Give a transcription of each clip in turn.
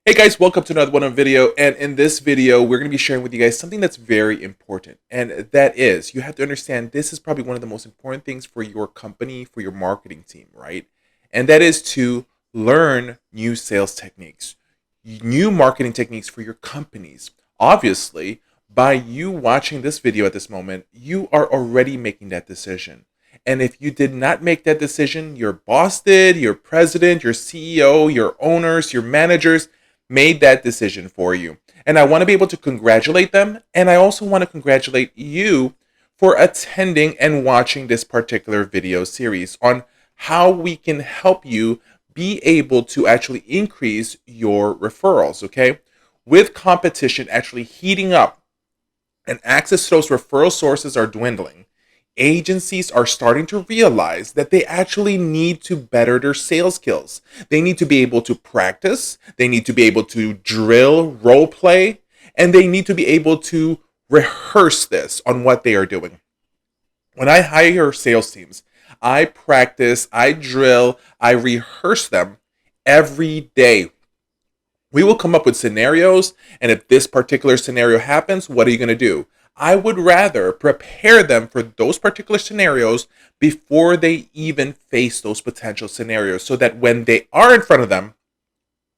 Hey guys, welcome to another video. And in this video, we're going to be sharing with you guys something that's very important. And that is, you have to understand this is probably one of the most important things for your company, for your marketing team, right? And that is to learn new sales techniques, new marketing techniques for your companies. Obviously, by you watching this video at this moment, you are already making that decision. And if you did not make that decision, your boss did, your president, your CEO, your owners, your managers, made that decision for you. And I want to be able to congratulate them. And I also want to congratulate you for attending and watching this particular video series on how we can help you be able to actually increase your referrals, okay? With competition actually heating up and access to those referral sources are dwindling, agencies are starting to realize that they actually need to better their sales skills. They need to be able to practice, they need to be able to drill, role play, and they need to be able to rehearse this on what they are doing. When I hire sales teams, I practice, I drill, I rehearse them every day. We will come up with scenarios, and if this particular scenario happens, what are you going to do? I would rather prepare them for those particular scenarios before they even face those potential scenarios so that when they are in front of them,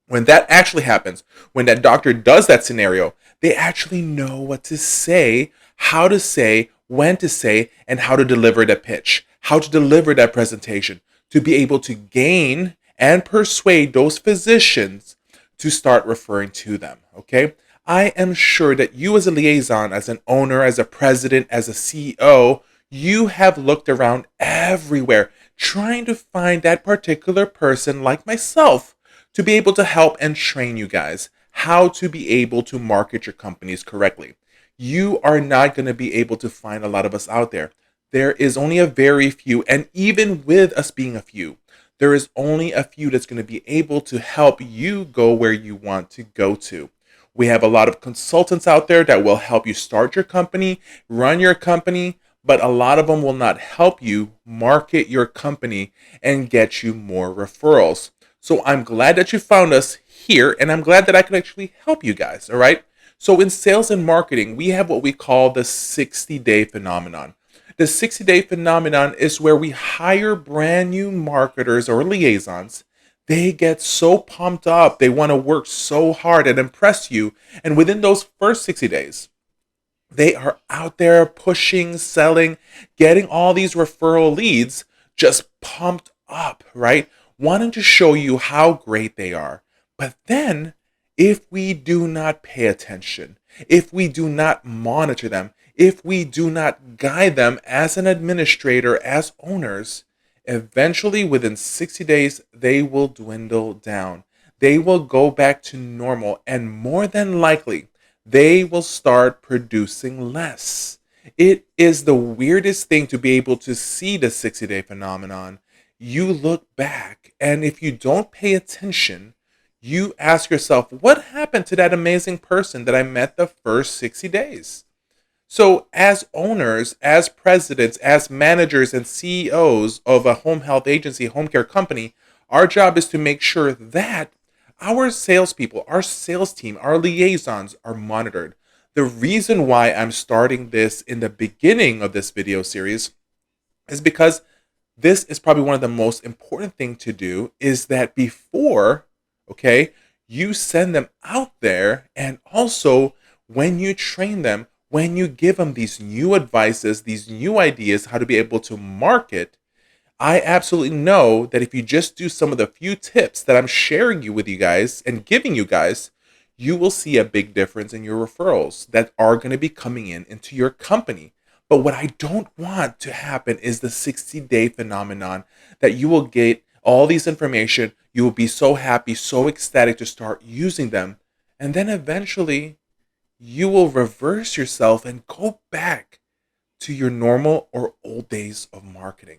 when that actually happens, when that doctor does that scenario, they actually know what to say, how to say, when to say, and how to deliver that pitch, how to deliver that presentation to be able to gain and persuade those physicians to start referring to them. Okay. I am sure that you, as a liaison, as an owner, as a president, as a CEO, you have looked around everywhere trying to find that particular person like myself to be able to help and train you guys how to be able to market your companies correctly. You are not going to be able to find a lot of us out there. There is only a very few, and even with us being a few, there is only a few that's going to be able to help you go where you want to go to. We have a lot of consultants out there that will help you start your company, run your company, but a lot of them will not help you market your company and get you more referrals. So I'm glad that you found us here, and I'm glad that I can actually help you guys, all right? So in sales and marketing, we have what we call the 60-day phenomenon. The 60-day phenomenon is where we hire brand new marketers or liaisons. They get so pumped up. They want to work so hard and impress you. And within those first 60 days, they are out there pushing, selling, getting all these referral leads just pumped up, right? Wanting to show you how great they are. But then, if we do not pay attention, if we do not monitor them, if we do not guide them as an administrator, as owners, eventually within 60 days, they will dwindle down. They will go back to normal, and more than likely, they will start producing less. It is the weirdest thing to be able to see the 60-day phenomenon. You look back, and if you don't pay attention, you ask yourself, what happened to that amazing person that I met the first 60 days? So, as owners, as presidents, as managers and CEOs of a home health agency, home care company, our job is to make sure that our salespeople, our sales team, our liaisons are monitored. The reason why I'm starting this in the beginning of this video series is because this is probably one of the most important things to do is that before, okay, you send them out there, and also when you train them, when you give them these new advices, these new ideas, how to be able to market, I absolutely know that if you just do some of the few tips that I'm sharing you with you guys and giving you guys, you will see a big difference in your referrals that are going to be coming in into your company. But what I don't want to happen is the 60-day phenomenon that you will get all these information, you will be so happy, so ecstatic to start using them, and then eventually you will reverse yourself and go back to your normal or old days of marketing.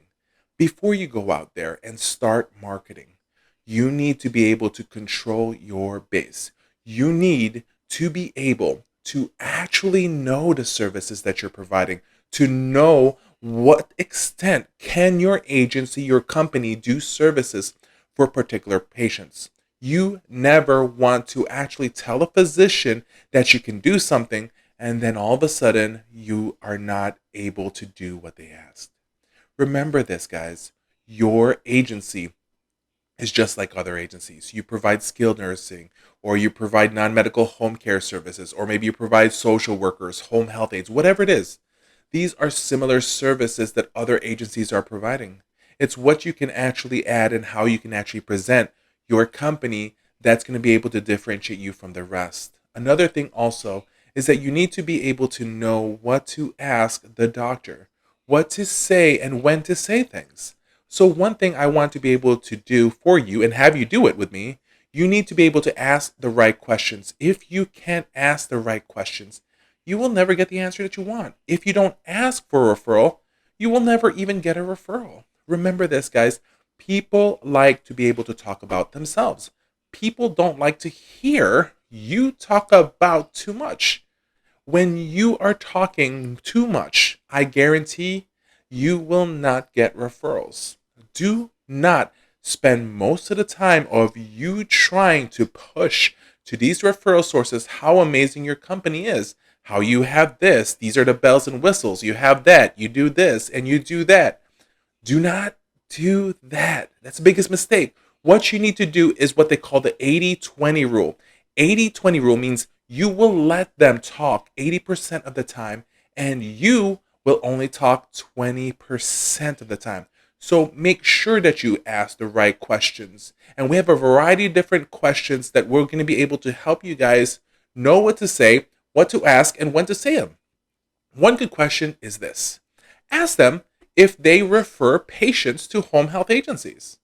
Before you go out there and start marketing, you need to be able to control your base. You need to be able to actually know the services that you're providing, to know what extent can your agency, your company do services for particular patients. You never want to actually tell a physician that you can do something and then all of a sudden you are not able to do what they asked. Remember this, guys. Your agency is just like other agencies. You provide skilled nursing, or you provide non medical home care services, or maybe you provide social workers, home health aides, whatever it is. These are similar services that other agencies are providing. It's what you can actually add and how you can actually present your company that's going to be able to differentiate you from the rest. Another thing also is that you need to be able to know what to ask the doctor, what to say, and when to say things. So, one thing I want to be able to do for you and have you do it with me, you need to be able to ask the right questions. If you can't ask the right questions, you will never get the answer that you want. If you don't ask for a referral, you will never even get a referral. Remember this, guys. People like to be able to talk about themselves. People don't like to hear you talk about too much. When you are talking too much, I guarantee you will not get referrals. Do not spend most of the time of you trying to push to these referral sources how amazing your company is, how you have this, these are the bells and whistles, you have that, you do this, and you do that. Do not do that. That's the biggest mistake. What you need to do is what they call the 80-20 rule. 80-20 rule means you will let them talk 80% of the time and you will only talk 20% of the time. So make sure that you ask the right questions. And we have a variety of different questions that we're going to be able to help you guys know what to say, what to ask, and when to say them. One good question is this. Ask them if they refer patients to home health agencies.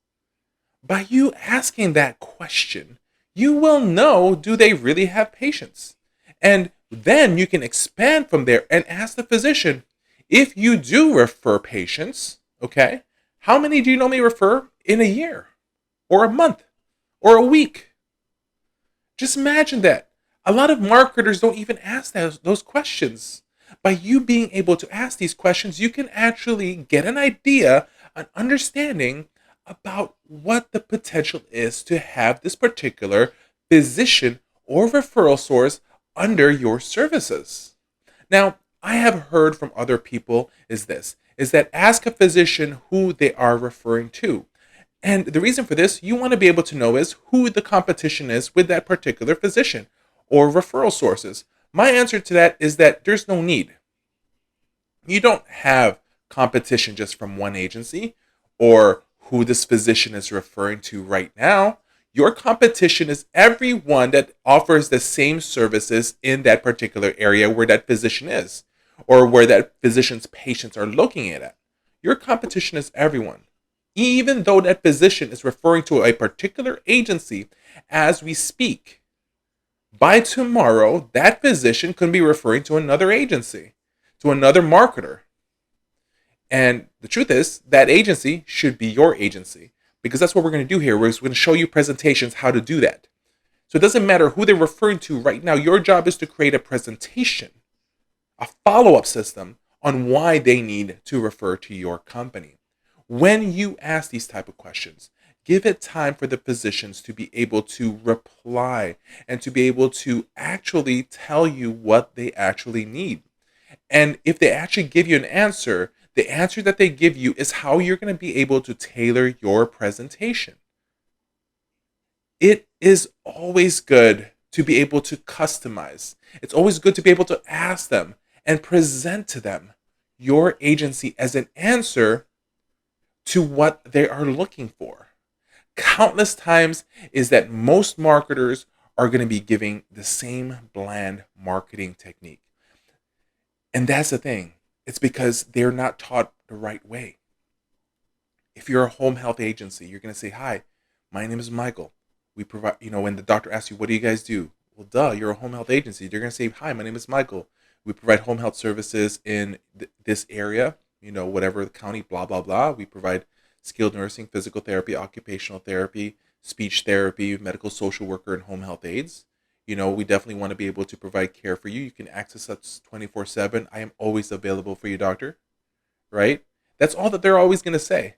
By you asking that question, you will know, do they really have patients? And then you can expand from there and ask the physician, if you do refer patients, okay, how many do you normally refer in a year or a month or a week? Just imagine that. A lot of marketers don't even ask those questions. By you being able to ask these questions, you can actually get an idea, an understanding about what the potential is to have this particular physician or referral source under your services. Now, I have heard from other people is that ask a physician who they are referring to. And the reason for this, you want to be able to know is who the competition is with that particular physician or referral sources. My answer to that is that there's no need. You don't have competition just from one agency or who this physician is referring to right now. Your competition is everyone that offers the same services in that particular area where that physician is or where that physician's patients are looking at. Your competition is everyone. Even though that physician is referring to a particular agency as we speak, by tomorrow, that physician could be referring to another agency, to another marketer. And the truth is, that agency should be your agency because that's what we're going to do here. We're going to show you presentations how to do that. So it doesn't matter who they're referring to right now. Your job is to create a presentation, a follow-up system on why they need to refer to your company. When you ask these type of questions, give it time for the physicians to be able to reply and to be able to actually tell you what they actually need. And if they actually give you an answer, the answer that they give you is how you're going to be able to tailor your presentation. It is always good to be able to customize. It's always good to be able to ask them and present to them your agency as an answer to what they are looking for. Countless times is that most marketers are going to be giving the same bland marketing technique. And that's the thing. It's because they're not taught the right way. If you're a home health agency, you're going to say, "Hi, my name is Michael. We provide, when the doctor asks you, what do you guys do?" Well, duh, you're a home health agency. They're going to say, "Hi, my name is Michael. We provide home health services in this area, whatever the county, blah, blah, blah. We provide skilled nursing, physical therapy, occupational therapy, speech therapy, medical social worker, and home health aides. We definitely want to be able to provide care for you. You can access us 24/7. I am always available for you, doctor." Right? That's all that they're always going to say.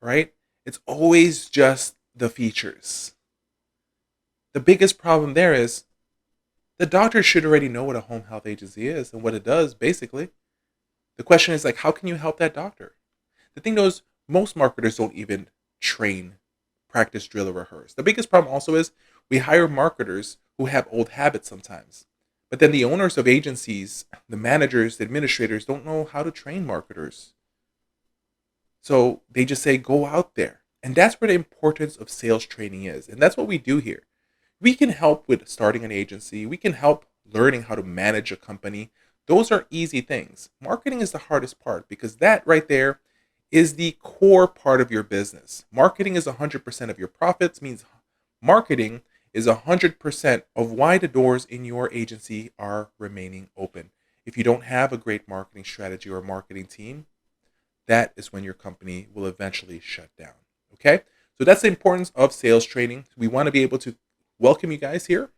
Right? It's always just the features. The biggest problem there is the doctor should already know what a home health agency is and what it does, basically. The question is like, how can you help that doctor? The thing though is, most marketers don't even train, practice, drill, or rehearse. The biggest problem also is we hire marketers who have old habits sometimes. But then the owners of agencies, the managers, the administrators don't know how to train marketers. So they just say, go out there. And that's where the importance of sales training is. And that's what we do here. We can help with starting an agency. We can help learning how to manage a company. Those are easy things. Marketing is the hardest part because that right there is the core part of your business. Marketing is 100% of your profits, means marketing is 100% of why the doors in your agency are remaining open. If you don't have a great marketing strategy or a marketing team, that is when your company will eventually shut down. Okay? So that's the importance of sales training. We want to be able to welcome you guys here.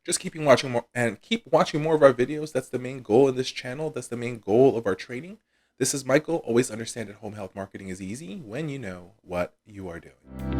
Just keep watching more and keep watching more of our videos. That's the main goal in this channel. That's the main goal of our training. This is Michael. Always understand that home health marketing is easy when you know what you are doing.